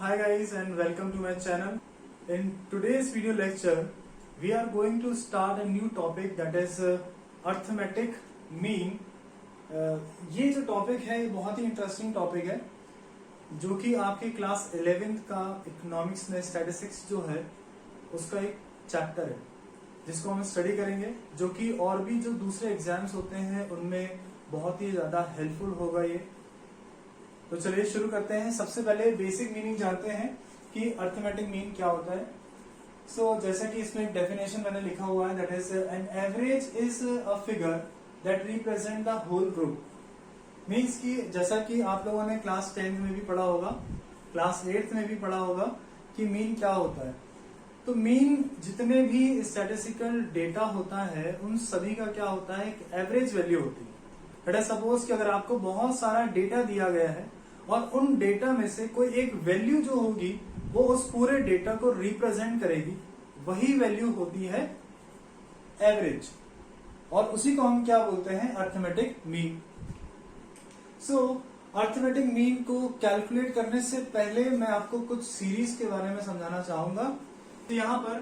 Hi guys and welcome to my channel. In today's video lecture, we are going to start a new topic that is arithmetic mean. ये जो topic है ये बहुत ही interesting topic है जो कि आपके क्लास 11th का इकोनॉमिक्स में स्टैटिस्टिक्स जो है उसका एक चैप्टर है जिसको हम स्टडी करेंगे, जो कि और भी जो दूसरे एग्जाम्स होते हैं उनमें बहुत ही ज्यादा हेल्पफुल होगा ये। तो चलिए शुरू करते हैं। सबसे पहले बेसिक मीनिंग जानते हैं कि अर्थमेटिक मीन क्या होता है। जैसा कि इसमें एक डेफिनेशन मैंने लिखा हुआ है, that is an average is a figure that represent the whole group. Means कि जैसा कि आप लोगों ने क्लास 10th में भी पढ़ा होगा, क्लास 8th में भी पढ़ा होगा कि मीन क्या होता है। तो मीन जितने भी स्टैटिस्टिकल डेटा होता है उन सभी का क्या होता है, एक एवरेज वैल्यू होती है। सपोज कि अगर आपको बहुत सारा डेटा दिया गया है और उन डेटा में से कोई एक वैल्यू जो होगी वो उस पूरे डेटा को रिप्रेजेंट करेगी, वही वैल्यू होती है एवरेज, और उसी को हम क्या बोलते हैं, अर्थमेटिक मीन। अर्थमेटिक मीन को कैलकुलेट करने से पहले मैं आपको कुछ सीरीज के बारे में समझाना चाहूंगा। तो यहाँ पर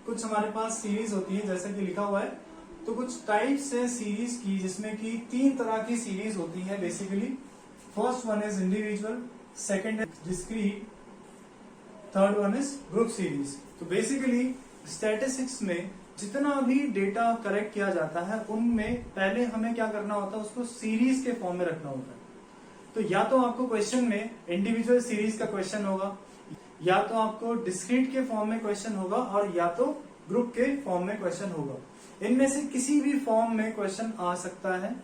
कुछ हमारे पास सीरीज होती है जैसे कि लिखा हुआ है। तो कुछ टाइप्स है सीरीज की, जिसमें कि 3 तरह की सीरीज होती है basically. First one is individual, second है discrete, third one is group series. तो बेसिकली स्टैटिस्टिक्स में जितना भी डेटा कलेक्ट किया जाता है उनमें पहले हमें क्या करना होता है, उसको सीरीज के फॉर्म में रखना होता है। तो या तो आपको क्वेश्चन में इंडिविजुअल सीरीज का क्वेश्चन होगा, या तो आपको डिस्क्रीट के फॉर्म में क्वेश्चन होगा, और या तो ग्रुप के फॉर्म में क्वेश्चन होगा। इनमें से किसी भी फॉर्म में क्वेश्चन आ सकता है,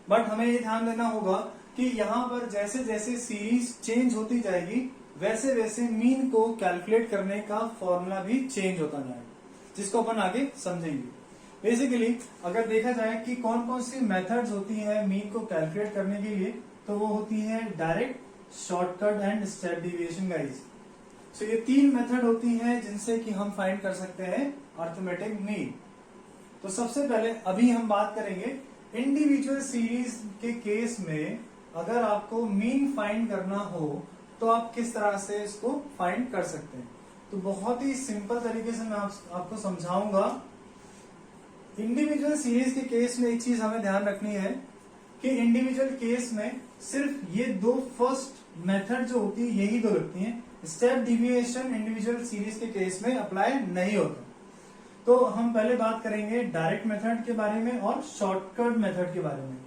बट हमें ये ध्यान देना होगा कि यहाँ पर जैसे जैसे सीरीज चेंज होती जाएगी वैसे वैसे मीन को कैलकुलेट करने का फॉर्मूला भी चेंज होता जाएगा, जिसको अपन आगे समझेंगे। बेसिकली अगर देखा जाए कि कौन कौन सी मेथड्स होती है मीन को कैलकुलेट करने के लिए, तो वो होती है direct, shortcut and step deviation guys. ये 3 मेथड होती हैं जिनसे कि हम फाइंड कर सकते हैं अर्थमेटिक मीन। तो सबसे पहले अभी हम बात करेंगे इंडिविजुअल सीरीज के केस में। अगर आपको मीन फाइंड करना हो तो आप किस तरह से इसको फाइंड कर सकते हैं। तो बहुत ही सिंपल तरीके से मैं आपको समझाऊंगा। इंडिविजुअल सीरीज के केस में एक चीज हमें ध्यान रखनी है कि इंडिविजुअल केस में सिर्फ ये 2 फर्स्ट मेथड जो होती है यही 2 लगती हैं। स्टेप डिविएशन इंडिविजुअल सीरीज के केस में अप्लाई नहीं होता। तो हम पहले बात करेंगे डायरेक्ट मेथड के बारे में और शॉर्टकट मेथड के बारे में।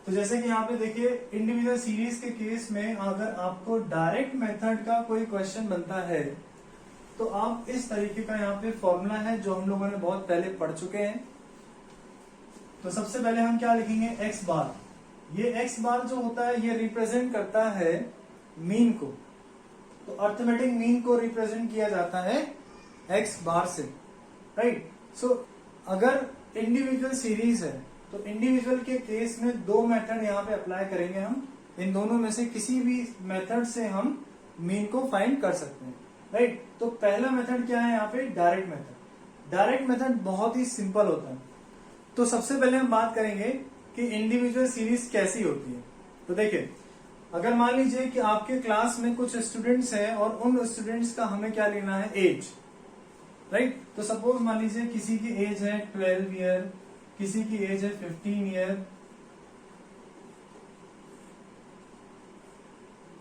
तो जैसे कि यहाँ पे देखिए, इंडिविजुअल सीरीज के केस में अगर आपको डायरेक्ट मेथड का कोई क्वेश्चन बनता है तो आप इस तरीके का यहाँ पे फॉर्मूला है जो हम लोगों ने बहुत पहले पढ़ चुके हैं। तो सबसे पहले हम क्या लिखेंगे, एक्स बार। ये एक्स बार जो होता है ये रिप्रेजेंट करता है मीन को। तो अर्थमेटिक मीन को रिप्रेजेंट किया जाता है एक्स बार से, राइट। अगर इंडिविजुअल सीरीज है तो इंडिविजुअल के केस में 2 मेथड यहाँ पे अप्लाई करेंगे हम। इन दोनों में से किसी भी मेथड से हम मीन को फाइंड कर सकते हैं, राइट। तो पहला मेथड क्या है यहाँ पे, डायरेक्ट मेथड। डायरेक्ट मेथड बहुत ही सिंपल होता है। तो सबसे पहले हम बात करेंगे कि इंडिविजुअल सीरीज कैसी होती है। तो देखिए, अगर मान लीजिए कि आपके क्लास में कुछ स्टूडेंट्स हैं और उन स्टूडेंट्स का हमें क्या लेना है, एज, राइट। तो सपोज मान लीजिए किसी की एज है 12 ईयर, किसी की एज है 15 ईयर,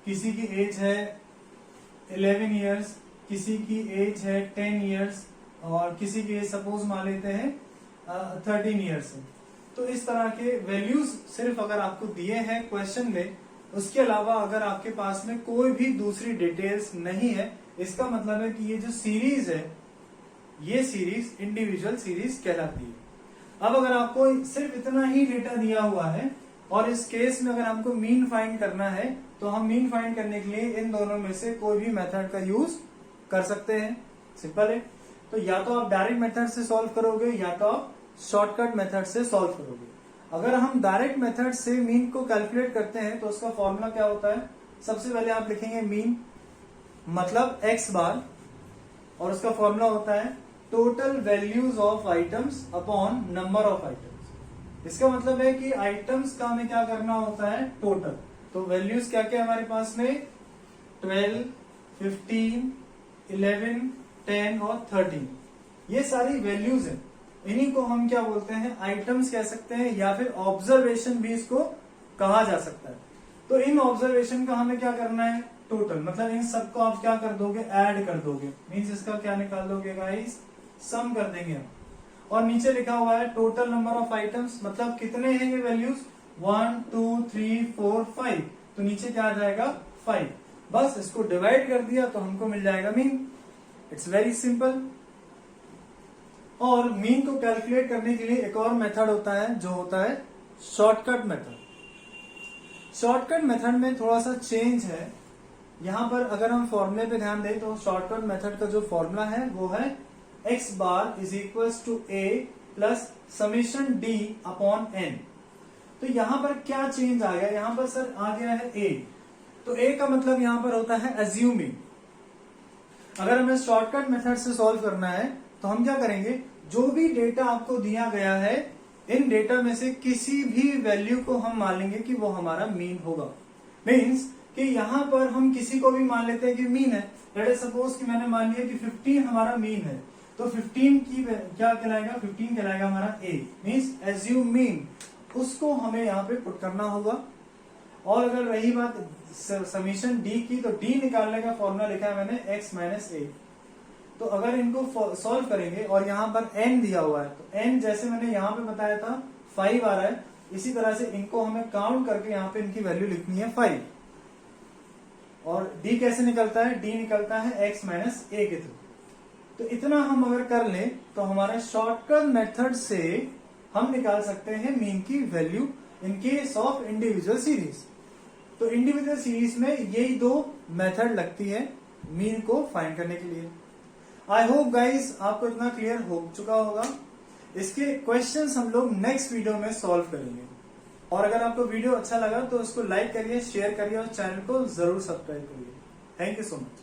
किसी की एज है 11 ईयर्स, किसी की एज है 10 ईयर्स, और किसी की एज सपोज मान लेते हैं 13 ईयर्स है। तो इस तरह के वैल्यूज सिर्फ अगर आपको दिए हैं क्वेश्चन में, उसके अलावा अगर आपके पास में कोई भी दूसरी डिटेल्स नहीं है, इसका मतलब है कि ये जो सीरीज है ये सीरीज इंडिविजुअल सीरीज कहलाती है। अब अगर आपको सिर्फ इतना ही डेटा दिया हुआ है और इस केस में अगर हमको मीन फाइंड करना है, तो हम मीन फाइंड करने के लिए इन दोनों में से कोई भी मेथड का यूज कर सकते हैं। सिंपल है। तो या तो आप डायरेक्ट मेथड से सॉल्व करोगे या तो आप शॉर्टकट मेथड से सॉल्व करोगे। अगर हम डायरेक्ट मेथड से मीन को कैलकुलेट करते हैं तो उसका फॉर्मूला क्या होता है, सबसे पहले आप लिखेंगे मीन मतलब एक्स बार, और उसका फॉर्मूला होता है total values of items upon number of items. इसका मतलब है कि आइटम्स का हमें क्या करना होता है, टोटल। तो वैल्यूज क्या क्या हमारे पास में, 12, 15, 11, 10 और 13, ये सारी वैल्यूज हैं। इन्हीं को हम क्या बोलते हैं, आइटम्स कह सकते हैं, या फिर ऑब्जर्वेशन भी इसको कहा जा सकता है। तो इन ऑब्जर्वेशन का हमें क्या करना है, टोटल, मतलब इन सबको आप क्या कर दोगे, ऐड कर दोगे, मीन्स इसका क्या निकाल दोगे गाइस, सम कर देंगे हम। और नीचे लिखा हुआ है टोटल नंबर ऑफ आइटम्स, मतलब कितने हैं ये वैल्यूज, 1, 2, 3, 4, 5, तो नीचे क्या आ जाएगा 5। बस इसको डिवाइड कर दिया तो हमको मिल जाएगा मीन। It's very simple. और मीन को कैलकुलेट करने के लिए एक और मेथड होता है, जो होता है शॉर्टकट मेथड। शॉर्टकट मेथड में थोड़ा सा चेंज है। यहां पर अगर हम फॉर्मूले पे ध्यान दें तो शॉर्टकट मेथड का जो फॉर्मूला है वो है x bar is equals to a plus summation d upon n। तो यहां पर क्या चेंज आ गया, यहां पर सर आ गया है a, तो a का मतलब यहां पर होता है अज्यूमिंग। अगर हमें शॉर्टकट मेथड से सॉल्व करना है तो हम क्या करेंगे, जो भी डेटा आपको दिया गया है, इन डेटा में से किसी भी वैल्यू को हम मान लेंगे कि वो हमारा मीन होगा। मीन्स कि यहां पर हम किसी को भी मान लेते हैं कि मीन है। लेट अस सपोज कि मैंने मान लिया कि 15 हमारा मीन है, तो 15 की क्या कहलाएगा, 15 कहलाएगा हमारा a, मीन्स एज्यूम मीन, उसको हमें यहाँ पे पुट करना होगा। और अगर रही बात समीशन d की, तो d निकालने का फॉर्मूला लिखा है मैंने x माइनस a। तो अगर इनको सॉल्व करेंगे और यहाँ पर n दिया हुआ है, तो n जैसे मैंने यहाँ पे बताया था 5 आ रहा है, इसी तरह से इनको हमें काउंट करके यहाँ पे इनकी वैल्यू लिखनी है 5। और d कैसे निकलता है, d निकलता है x माइनस a के थ्रू। तो इतना हम अगर कर लें तो हमारे शॉर्टकट मेथड से हम निकाल सकते हैं मीन की value in case of individual series. तो इंडिविजुअल सीरीज में यही दो मेथड लगती है मीन को फाइंड करने के लिए। आई होप गाइज आपको इतना क्लियर हो चुका होगा। इसके क्वेश्चंस हम लोग नेक्स्ट वीडियो में सॉल्व करेंगे। और अगर आपको वीडियो अच्छा लगा तो इसको लाइक करिए, शेयर करिए और चैनल को जरूर सब्सक्राइब करिए। Thank you so much.